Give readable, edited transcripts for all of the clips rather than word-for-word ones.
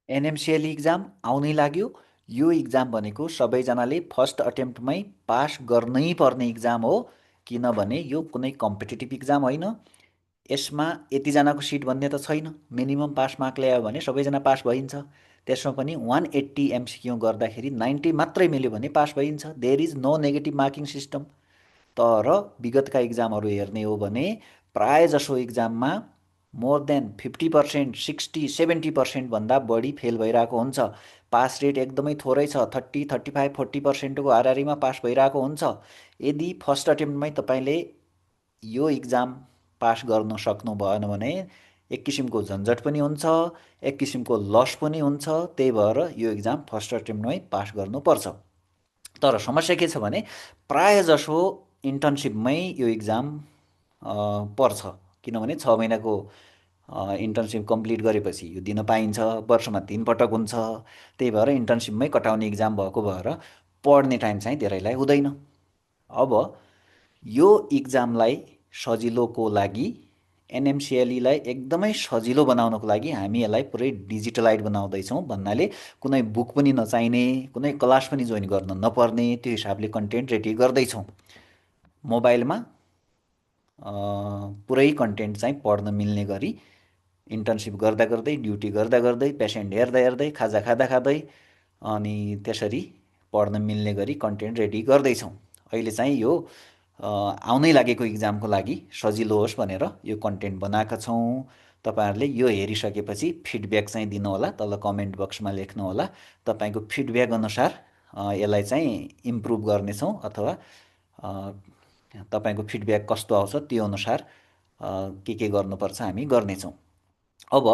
एनएमसिएल exam आउनै लाग्यो। यो इक्जाम भनेको सबैजनाले फर्स्ट अटेम्प्टमै पास गर्नै पर्ने इक्जाम हो, किनभने यो कुनै कम्पिटिटिभ इक्जाम होइन। यसमा यतिजनाको सिट भन्ने त छैन। मिनिमम पास मार्क ल्यायो भने सबैजना पास भइन्छ। त्यसमा पनि 180 एमसिक्यू गर्दाखेरि 90 मात्रै मिल्यो भने पास भइन्छ। There is no negative marking system. तर विगतका इक्जामहरू हेर्ने हो भने प्राय जसो इक्जाममा मोर देन 50%, 60-70% भन्दा बढी फेल भइरहेको हुन्छ। पास रेट एकदमै थोरै छ, 30-35-40%को हाराहारीमा पास भइरहेको हुन्छ। यदि फर्स्ट अटेम्प्टमै तपाईँले यो इक्जाम पास गर्न सक्नु भएन भने एक किसिमको झन्झट पनि हुन्छ, एक किसिमको लस पनि हुन्छ। त्यही भएर यो इक्जाम फर्स्ट अटेम्प्टमै पास गर्नुपर्छ। तर समस्या के छ भने प्राय जसो इन्टर्नसिपमै यो इक्जाम पर्छ, किनभने 6 महिनाको इन्टर्नसिप कम्प्लिट गरेपछि यो दिन पाइन्छ। वर्षमा 3 पटक हुन्छ। त्यही भएर इन्टर्नसिपमै कटाउने इक्जाम भएको भएर पढ्ने टाइम चाहिँ धेरैलाई हुँदैन। अब यो इक्जामलाई सजिलोको लागि, एनएमसिएलईलाई एकदमै सजिलो बनाउनको लागि हामी यसलाई पुरै डिजिटलाइज बनाउँदैछौँ। भन्नाले कुनै बुक पनि नचाहिने, कुनै क्लास पनि जोइन गर्न नपर्ने, त्यो हिसाबले कन्टेन्ट रेडी गर्दैछौँ। मोबाइलमा पुरै कन्टेन्ट चाहिँ पढ्न मिल्ने गरी इन्टर्नसिप गर्दा गर्दै, ड्युटी गर्दा गर्दै, पेसेन्ट हेर्दा हेर्दै, खाजा खाँदा खाँदै अनि त्यसरी पढ्न मिल्ने गरी कन्टेन्ट रेडी गर्दैछौँ। अहिले चाहिँ यो आउनै लागेको इक्जामको लागि सजिलो होस् भनेर यो कन्टेन्ट बनाएका छौँ। तपाईँहरूले यो हेरिसकेपछि फिडब्याक चाहिँ दिनुहोला, तल कमेन्ट बक्समा लेख्नुहोला। तपाईँको फिडब्याक अनुसार यसलाई चाहिँ इम्प्रुभ गर्नेछौँ, अथवा तपाईँको फिडब्याक कस्तो आउँछ त्यो अनुसार के गर्नुपर्छ हामी गर्नेछौँ। अब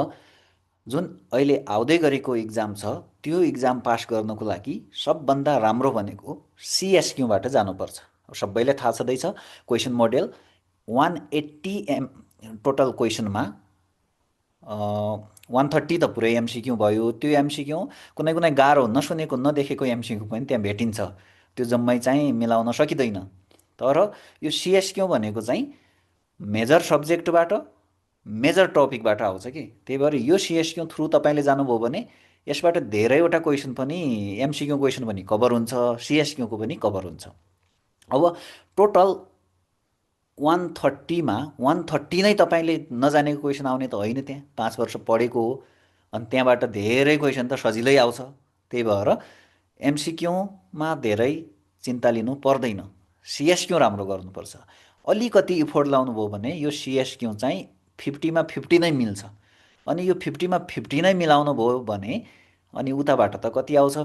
जुन अहिले आउँदै गरेको इक्जाम छ, त्यो इक्जाम पास गर्नको लागि सबभन्दा राम्रो भनेको सिएसक्यूबाट जानुपर्छ। सबैलाई थाहा छँदैछ, क्वेसन मोडेल 180 टोटल क्वेसनमा 130 त पुरै एमसिक्यू भयो। त्यो एमसिक्यू कुनै कुनै गाह्रो नसुनेको नदेखेको एमसिक्यू पनि त्यहाँ भेटिन्छ। त्यो जम्मै चाहिँ मिलाउन सकिँदैन। तर यो सिएसक्यू भनेको चाहिँ मेजर सब्जेक्टबाट, मेजर टपिकबाट आउँछ कि। त्यही भएर यो सिएसक्यू थ्रु तपाईँले जानुभयो भने यसबाट धेरैवटा क्वेसन पनि, एमसिक्यू क्वेसन पनि कभर हुन्छ, सिएसक्यूको पनि कभर हुन्छ। अब टोटल 130मा 130 नै तपाईँले नजानेको क्वेसन आउने त होइन। त्यहाँ 5 वर्ष पढेको हो, अनि त्यहाँबाट धेरै क्वेसन त सजिलै आउँछ। त्यही भएर एमसिक्यूमा धेरै चिन्ता लिनु पर्दैन, सिएसक्यू राम्रो गर्नुपर्छ। अलिकति इफोर्ट लाउनुभयो भने यो सिएसक्यू चाहिँ 50मा 50 नै मिल्छ। अनि यो 50मा 50 नै मिलाउनु भयो भने अनि उताबाट त कति आउँछ,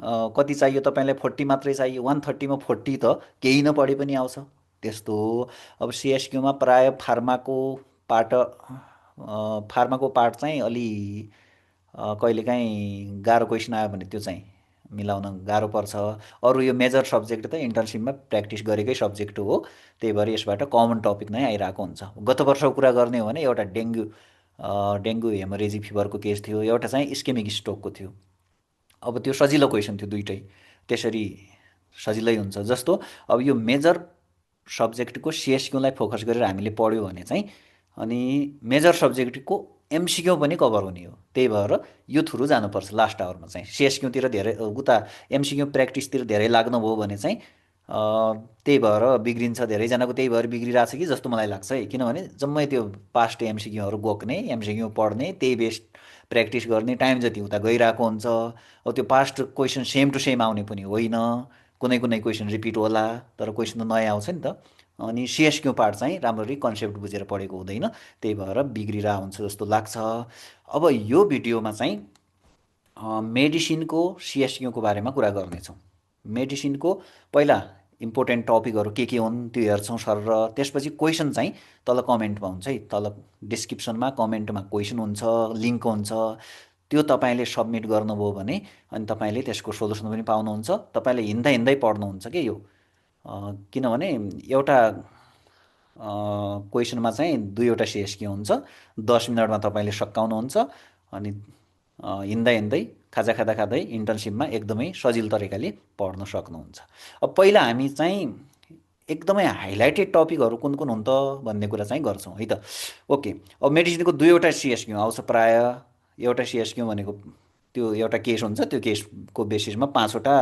कति चाहियो तपाईँलाई? 40 मात्रै चाहियो। 130मा 40 त केही नपढे पनि आउँछ। त्यस्तो हो। अब सिएसक्यूमा प्राय फार्माको पार्ट चाहिँ अलि कहिलेकाहीँ गाह्रो क्वेसन आयो भने त्यो चाहिँ मिलाउन गाह्रो पर्छ। अरू यो मेजर सब्जेक्ट त इन्टर्नसिपमा प्र्याक्टिस गरेकै सब्जेक्ट हो। त्यही भएर यसबाट कमन टपिक नै आइरहेको हुन्छ। गत वर्षको कुरा गर्ने हो भने एउटा डेङ्गु हेमोरेजिक फिभरको केस थियो, एउटा चाहिँ इस्केमिक स्ट्रोकको थियो। अब त्यो सजिलो क्वेसन थियो दुइटै, त्यसरी सजिलै हुन्छ। जस्तो अब यो मेजर सब्जेक्टको सिएसक्यूलाई फोकस गरेर हामीले पढ्यो भने चाहिँ अनि मेजर सब्जेक्टको एमसिक्यू पनि कभर हुने हो। त्यही भएर यो थ्रु जानुपर्छ। लास्ट आवरमा चाहिँ सिएसक्यूतिर धेरै, उता एमसिक्यू प्र्याक्टिसतिर धेरै लाग्नुभयो भने चाहिँ त्यही भएर बिग्रिन्छ। धेरैजनाको त्यही भएर बिग्रिरहेछ कि जस्तो मलाई लाग्छ है। किनभने जम्मै त्यो पास्ट एमसिक्यूहरू बोक्ने, एमसिक्यू पढ्ने, त्यही बेस्ट प्र्याक्टिस गर्ने, टाइम जति उता गइरहेको हुन्छ। अब त्यो past question same to same आउने पनि होइन, कुनै कुनै क्वेसन रिपिट होला, तर क्वेसन त नयाँ आउँछ नि त। अनि सिएसक्यू पार्ट चाहिँ राम्ररी कन्सेप्ट बुझेर पढेको हुँदैन, त्यही भएर बिग्रिरहेको हुन्छ जस्तो लाग्छ। अब यो भिडियोमा चाहिँ मेडिसिनको सिएसक्यूको बारेमा कुरा गर्नेछौँ। मेडिसिनको पहिला इम्पोर्टेन्ट टपिकहरू के हुन् त्यो हेर्छौँ सर, र त्यसपछि क्वेसन चाहिँ तल कमेन्टमा हुन्छ है। तल डिस्क्रिप्सनमा कमेन्टमा क्वेसन हुन्छ, लिङ्क हुन्छ। त्यो तपाईँले सबमिट गर्नुभयो भने अनि तपाईँले त्यसको सोल्युसन पनि पाउनुहुन्छ। तपाईँले हिँड्दा हिँड्दै पढ्नुहुन्छ कि यो, किनभने एउटा क्वेसनमा चाहिँ 2वटा सिएसक्यू हुन्छ। 10 मिनटमा तपाईँले सकाउनुहुन्छ अनि हिँड्दा हिँड्दै, खाजा खाँदा खाँदै इन्टर्नसिपमा एकदमै सजिलो तरिकाले पढ्न सक्नुहुन्छ। अब पहिला हामी चाहिँ एकदमै हाइलाइटेड टपिकहरू कुन कुन हुन् त भन्ने कुरा चाहिँ गर्छौँ है त। ओके, अब मेडिसिनको 2वटा सिएसक्यू आउँछ प्राय। एउटा सिएसक्यू भनेको त्यो एउटा केस हुन्छ, त्यो केसको बेसिसमा 5वटा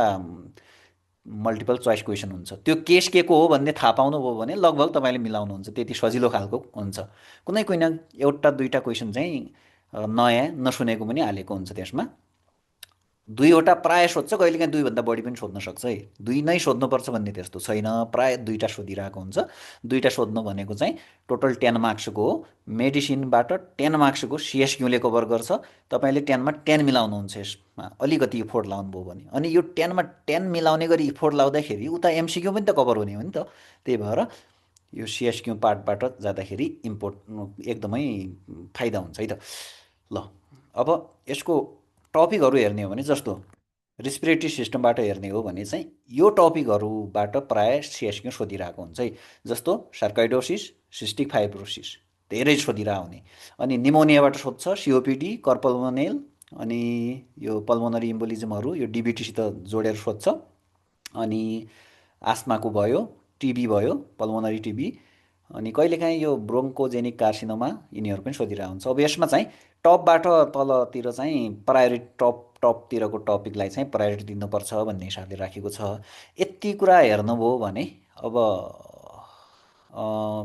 मल्टिपल चोइस क्वेसन हुन्छ। त्यो केस के को हो भन्ने थाहा पाउनुभयो भने लगभग तपाईँले मिलाउनुहुन्छ, त्यति सजिलो खालको हुन्छ। कुनै कुनै एउटा दुईवटा क्वेसन चाहिँ नयाँ नसुनेको पनि हालेको हुन्छ त्यसमा। दुईवटा प्रायः सोध्छ, कहिलेकाहीँ दुईभन्दा बढी पनि सोध्न सक्छ है। दुई नै सोध्नुपर्छ भन्ने त्यस्तो छैन, प्रायः दुईवटा सोधिरहेको हुन्छ। दुईवटा सोध्नु भनेको चाहिँ टोटल 10 मार्क्सको हो। मेडिसिनबाट 10 मार्क्सको सिएसक्यूले कभर गर्छ। तपाईँले 10मा 10 मिलाउनुहुन्छ यसमा, अलिकति इफोर्ट लाउनुभयो भने। अनि यो 10मा 10 मिलाउने गरी इफोर्ट लाउँदाखेरि उता एमसिक्यू पनि त कभर हुने हो नि त। त्यही भएर यो सिएसक्यू पार्टबाट जाँदाखेरि एकदमै फाइदा हुन्छ है त। ल, अब यसको टपिकहरू हेर्ने हो भने, जस्तो रेस्पिरेटरी सिस्टमबाट हेर्ने हो भने चाहिँ यो टपिकहरूबाट प्रायः सिएसक्यू सोधिरहेको हुन्छ है। जस्तो सर्काइडोसिस, सिस्टिक फाइब्रोसिस धेरै सोधिरहेको हुने। अनि निमोनियाबाट सोध्छ, सिओपिडी, कर्पल्मोनेल, अनि यो पल्मोनरी इम्बोलिजमहरू यो डिबिटीसित जोडेर सोध्छ। अनि आस्माको भयो, टिबी भयो, पल्मोनरी टिबी, अनि कहिलेकाहीँ यो ब्रोङ्कोजेनिक कार्सिनोमा यिनीहरू पनि सोधिरहेको हुन्छ। अब यसमा चाहिँ टपबाट तलतिर चाहिँ प्रायोरिटी, टपतिरको टपिकलाई चाहिँ प्रायोरिटी दिनुपर्छ भन्ने हिसाबले राखेको छ। यति कुरा हेर्नुभयो भने अब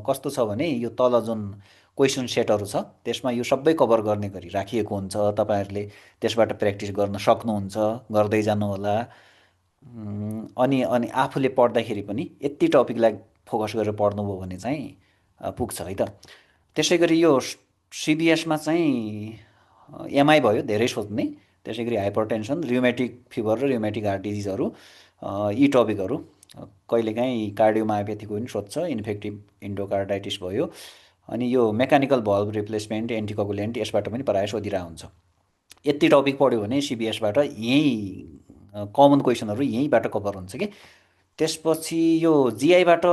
कस्तो छ भने यो तल जुन क्वेसन सेटहरू छ त्यसमा यो सबै कभर गर्ने गरी राखिएको हुन्छ। तपाईँहरूले त्यसबाट प्र्याक्टिस गर्न सक्नुहुन्छ, गर्दै जानुहोला। अनि अनि आफूले पढ्दाखेरि पनि यति टपिकलाई फोकस गरेर पढ्नुभयो भने चाहिँ पुग्छ है त। त्यसै गरी यो सिबिएसमा चाहिँ एमआई भयो धेरै सोध्ने। त्यसै गरी हाइपरटेन्सन, रिउमेटिक फिभर र रिउमेटिक हार्ट डिजिजहरू, यी टपिकहरू। कहिलेकाहीँ कार्डियोमायोपेथीको पनि सोध्छ, इन्फेक्टिभ इन्डोकार्डाइटिस भयो। अनि यो मेकानिकल भल्भ रिप्लेसमेन्ट, एन्टिकोगुलेन्ट, यसबाट पनि प्रायः सोधिरहेको हुन्छ। यति टपिक पढ्यो भने सिबिएसबाट यहीँ कमन क्वेसनहरू यहीँबाट कभर हुन्छ कि। त्यसपछि यो जिआईबाट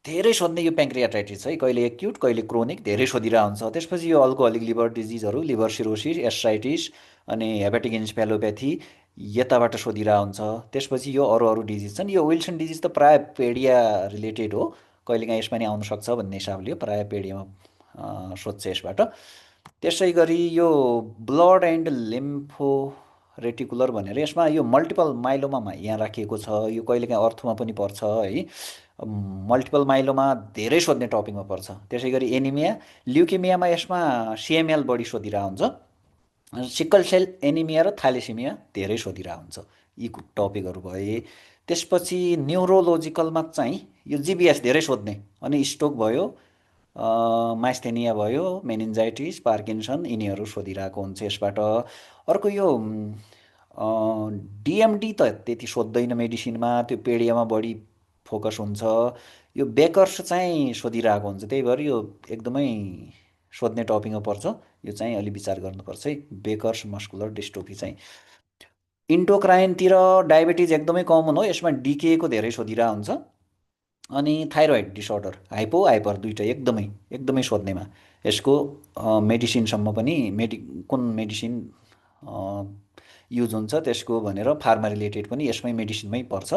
धेरै सोध्ने यो प्याङ्क्रियाटाइटिस है, कहिले एक्युट कहिले क्रोनिक, धेरै सोधिरहेको हुन्छ। त्यसपछि यो अल्कोहलिक लिभर डिजिजहरू, लिभर सिरोसिस, एस्साइटिस, अनि हेपाटिक इन्सेफेलोप्याथी यताबाट सोधिरहेको हुन्छ। त्यसपछि यो अरू अरू डिजिज छन्। यो विल्सन डिजिज त प्रायः पेडिया रिलेटेड हो, कहिलेकाहीँ यसमा नि आउनसक्छ भन्ने हिसाबले प्रायः पेडियामा सोध्छ यसबाट। त्यसै गरी यो ब्लड एन्ड लिम्फो रेटिकुलर भनेर यसमा यो मल्टिपल माइलोमामा यहाँ राखिएको छ। यो कहिलेकाहीँ अर्थमा पनि पर्छ है। मल्टिपल माइलोमा धेरै सोध्ने टपिकमा पर्छ। त्यसै गरी एनिमिया, ल्युकेमियामा यसमा सिएमएल बढी सोधिरहेको हुन्छ। सिकल सेल एनिमिया र थ्यालेसिमिया धेरै सोधिरहेको हुन्छ। यी टपिकहरू भए। त्यसपछि न्युरोलोजिकलमा चाहिँ यो जिबिएस धेरै सोध्ने। अनि स्ट्रोक भयो, माइस्थेनिया भयो, मेनिन्जाइटिस, पार्किन्सन, यिनीहरू सोधिरहेको हुन्छ यसबाट। अर्को यो डिएमडी त त्यति सोध्दैन मेडिसिनमा, त्यो पेडियामा बढी फोकस हुन्छ। यो बेकर्स चाहिँ सोधिरहेको हुन्छ, त्यही भएर यो एकदमै सोध्ने टपिकमा पर्छ। यो चाहिँ अलि विचार गर्नुपर्छ है, बेकर्स मस्कुलर डिस्ट्रोफी चाहिँ। इन्डोक्राइनतिर डायबिटिज एकदमै कमन हो, यसमा डिकेको धेरै सोधिरहेको हुन्छ। अनि थाइरोइड डिसअर्डर, हाइपो हाइपर दुइटै एकदमै एकदमै सोध्नेमा। यसको मेडिसिनसम्म पनि कुन मेडिसिन युज हुन्छ त्यसको भनेर फार्मा रिलेटेड पनि यसमै मेडिसिनमै पर्छ।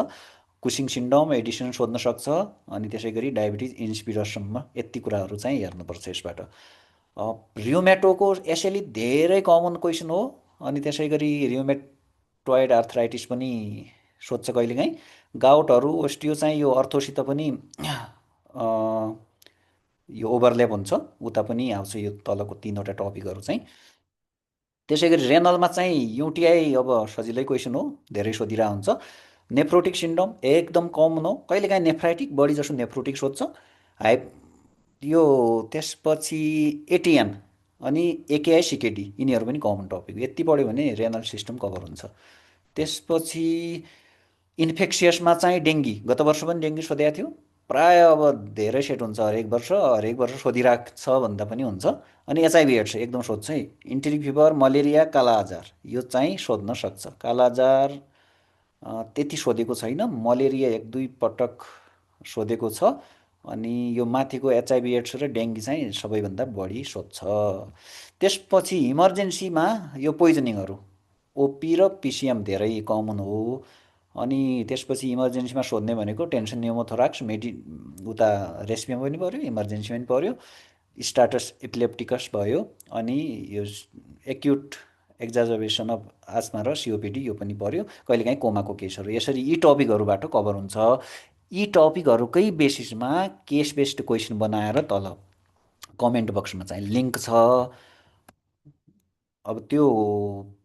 कुसिङ सिन्ड्रोम, एडिसन सोध्न सक्छ। अनि त्यसै गरी डायबिटिज इन्सिपिडसम्म यति कुराहरू चाहिँ हेर्नुपर्छ यसबाट। रिउमेटोको एसएलई धेरै कमन क्वेसन हो। अनि त्यसै गरी रिउमेटोइड आर्थराइटिस पनि सोध्छ कहिलेकाहीँ। गाउटहरू, ओस्टियो चाहिँ यो अर्थोसित पनि यो ओभरल्याप हुन्छ, उता पनि आउँछ यो तलको तिनवटा टपिकहरू चाहिँ। त्यसै गरी रेनलमा चाहिँ युटिआई अब सजिलै क्वेसन हो, धेरै सोधिरहेको हुन्छ। नेफ्रोटिक सिन्ड्रोम एकदम कमन हो, कहिलेकाहीँ नेफ्राइटिक, बढी जसो नेफ्रोटिक सोध्छ। हाइ यो त्यसपछि एटिएन अनि एकेआई सिकेडी यिनीहरू पनि कमन टपिक। यति पढ्यो भने रेनल सिस्टम कभर हुन्छ। त्यसपछि इन्फेक्सियसमा चाहिँ डेङ्गी, गत वर्ष पनि डेङ्गी सोधेको थियो। प्रायः अब धेरै सेट हुन्छ, हरेक वर्ष सोधिरहेको छ भन्दा पनि हुन्छ। अनि एचआइभी एड्स एकदम सोध्छ है। इन्टेरिक फिभर, मलेरिया, कालाजार यो चाहिँ सोध्न सक्छ। कालाजार त्यति सोधेको छैन, मलेरिया एक दुई पटक सोधेको छ। अनि यो माथिको एचआइभी एड्स र डेङ्गी चाहिँ सबैभन्दा बढी सोध्छ। त्यसपछि इमर्जेन्सीमा यो पोइजनिङहरू, ओपी र पिसिएम धेरै कमन हो। अनि त्यसपछि इमर्जेन्सीमा सोध्ने भनेको टेन्सन न्युमोथोराक्स, उता रेस्पियम पनि पऱ्यो, इमर्जेन्सीमा पनि पऱ्यो, स्टाटस एपिलेप्टिकस भयो। अनि यो एक्युट एक्जाजर्बेसन अफ आस्मा र सिओपिडी यो पनि पऱ्यो, कहिलेकाहीँ कोमाको केसहरू, यसरी यी टपिकहरूबाट कभर हुन्छ। यी टपिकहरूकै बेसिसमा केस बेस्ड क्वेसन बनाएर तल कमेन्ट बक्समा चाहिँ लिङ्क छ। अब त्यो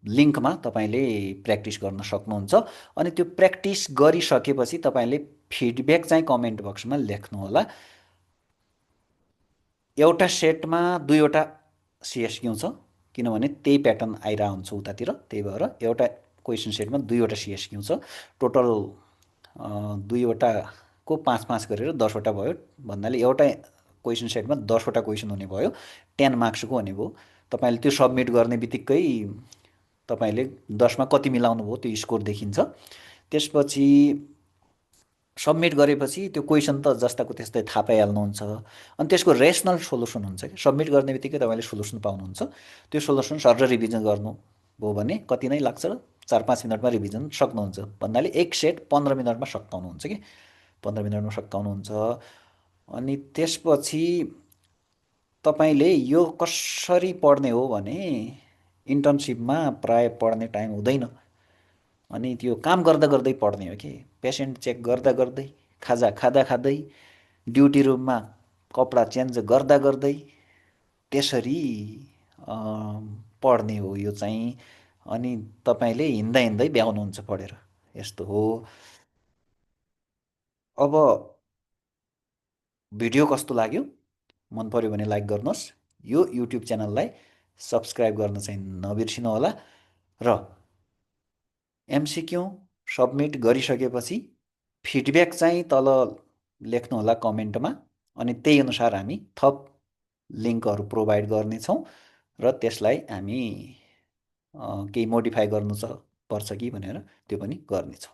लिङ्कमा तपाईँले प्र्याक्टिस गर्न सक्नुहुन्छ। अनि त्यो प्र्याक्टिस गरिसकेपछि तपाईँले फिडब्याक चाहिँ कमेन्ट बक्समा लेख्नुहोला। एउटा सेटमा दुईवटा सिएसक्यु छ, किनभने त्यही प्याटर्न आइरहेको हुन्छ उतातिर, त्यही भएर एउटा क्वेसन सेटमा दुईवटा सिएसक्यु छ। टोटल दुईवटाको 5-5 गरेर 10वटा भयो भन्नाले एउटा क्वेसन सेटमा 10वटा क्वेसन हुने भयो, 10 मार्क्सको हुने भयो। तपाईँले त्यो सबमिट गर्ने बित्तिकै तपाईँले 10मा कति मिलाउनु भयो त्यो स्कोर देखिन्छ। त्यसपछि सबमिट गरेपछि त्यो क्वेसन त जस्ताको त्यस्तै थाहा पाइहाल्नुहुन्छ। अनि त्यसको रेसनल सोल्युसन हुन्छ कि सबमिट गर्ने बित्तिकै तपाईँले सोल्युसन पाउनुहुन्छ। त्यो सोल्युसन सर रिभिजन गर्नुभयो भने कति नै लाग्छ, 4-5 मिनटमा रिभिजन सक्नुहुन्छ। भन्नाले एक सेट 15 मिनटमा सकाउनुहुन्छ कि 15 मिनटमा सकाउनुहुन्छ। अनि त्यसपछि तपाईँले यो कसरी पढ्ने हो भने इन्टर्नसिपमा प्राय पढ्ने टाइम हुँदैन, अनि त्यो काम गर्दा गर्दै पढ्ने हो कि, पेसेन्ट चेक गर्दा गर्दै, खाजा खाँदा खाँदै, ड्युटी रुममा कपडा चेन्ज गर्दा गर्दै त्यसरी पढ्ने हो यो चाहिँ। अनि तपाईँले हिँड्दा हिँड्दै भ्याउनुहुन्छ पढेर, यस्तो हो। अब भिडियो कस्तो लाग्यो, मन पऱ्यो भने लाइक गर्नुहोस्, यो युट्युब च्यानललाई सब्सक्राइब गर्न चाहिँ नबिर्सिनु होला। र एमसिक्यू सबमिट गरिसकेपछि फिडब्याक चाहिँ तल लेख्नुहोला कमेन्टमा, अनि त्यही अनुसार हामी थप लिङ्कहरू प्रोभाइड गर्नेछौँ र त्यसलाई हामी केही मोडिफाई गर्नु पर्छ कि भनेर त्यो पनि गर्नेछौँ।